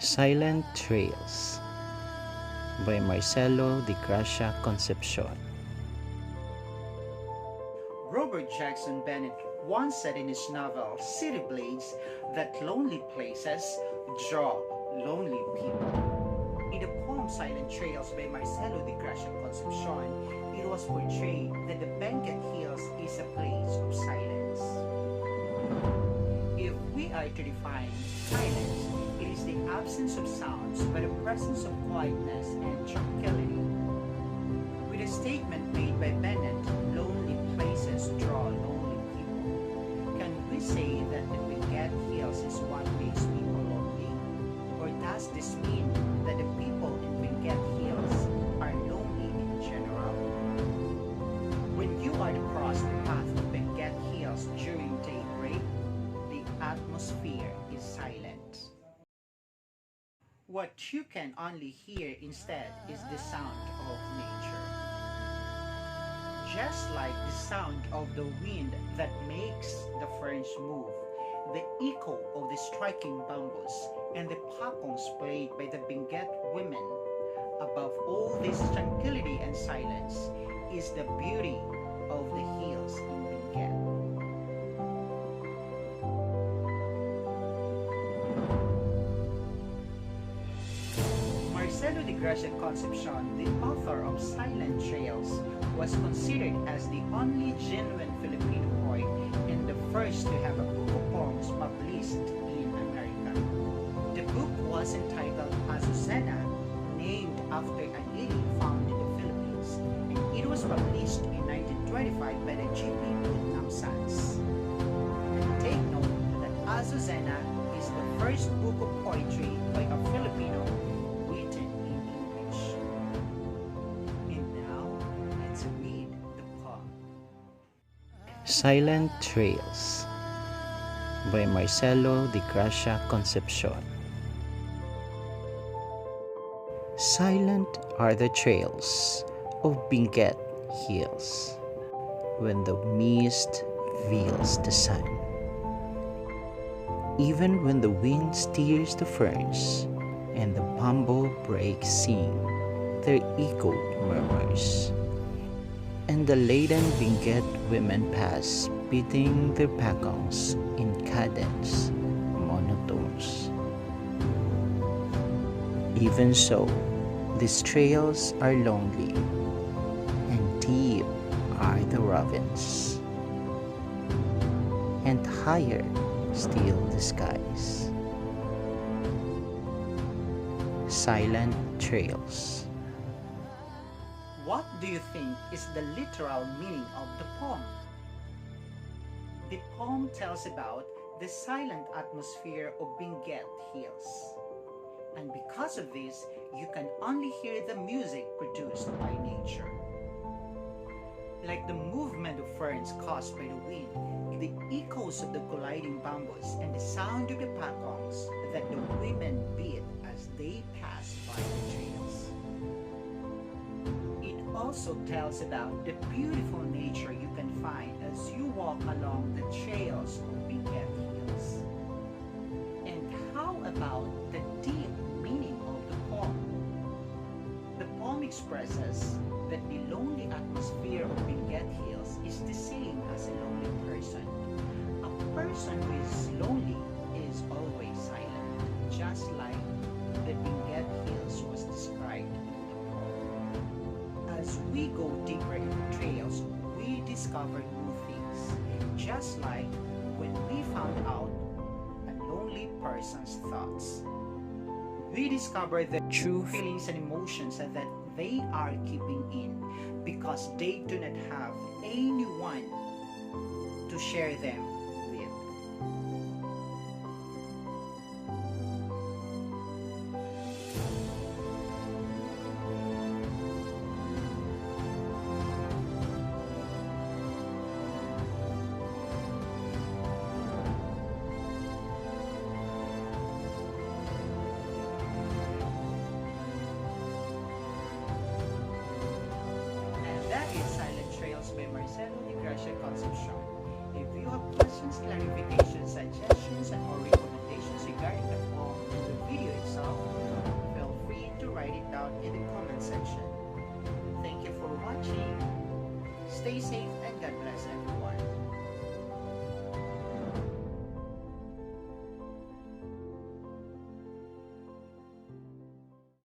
Silent Trails by Marcelo De Gracia Concepcion. Robert Jackson Bennett once said in his novel City Blades that lonely places draw lonely people. In the poem Silent Trails by Marcelo De Gracia Concepcion, it was portrayed that the Benguet Hills is a place of silence. If we are to define silence, it is the absence of sounds but the presence of quietness and tranquility. With a statement made by Bennett, lonely places draw lonely people, can we say that the Benguet Hills is what makes people lonely? Or does this mean that the people in Benguet Hills are lonely in general? When you are to cross the path of Benguet Hills during daybreak, the atmosphere is silent. What you can only hear instead is the sound of nature. Just like the sound of the wind that makes the ferns move, the echo of the striking bamboos, and the pakongs played by the Benguet women. Above all this tranquility and silence is the beauty of the hills in Benguet. Marcelo De Gracia Concepcion, the author of Silent Trails, was considered as the only genuine Filipino poet and the first to have a book of poems published in America. The book was entitled Azucena, named after a lily found in the Philippines, and it was published in 1925 by the G.P. Putnam Sons. And take note that Azucena is the first book of poetry by a Filipino written in English. And now, let's read the poem. Silent Trails by Marcelo De Gracia Concepcion. Silent are the trails of Benguet Hills when the mist veils the sun. Even when the wind steers the ferns and the bamboo brakes sing their echo murmurs, and the laden Benguet women pass beating their pakongs in cadence monotones. Even so, these trails are lonely, and deep are the ravines, and higher still the skies. Silent Trails. What do you think is the literal meaning of the poem? The poem tells about the silent atmosphere of Benguet Hills. And because of this, you can only hear the music produced by nature. Like the movement of ferns caused by the wind, the echoes of the colliding bamboos, and the sound of the pakongs that the women beat as they pass by the trails. It also tells about the beautiful nature you can find as you walk along the trails of Benguet Hills. And how about the deep meaning of the poem? The poem expresses that the lonely atmosphere of Benguet Hills is the same as a lonely person. A person who is lonely is always silent, just like the Benguet Hills was described in the poem. As we go deeper into trails, we discover new things, just like when we found out a lonely person's thoughts. We discover the true feelings and emotions that they are keeping in because they do not have anyone to share them with. By Marcelo De Gracia Concepcion. If you have questions, clarifications, suggestions, and or recommendations regarding the poem and the video itself, section. Thank you for watching. Stay safe and God bless everyone.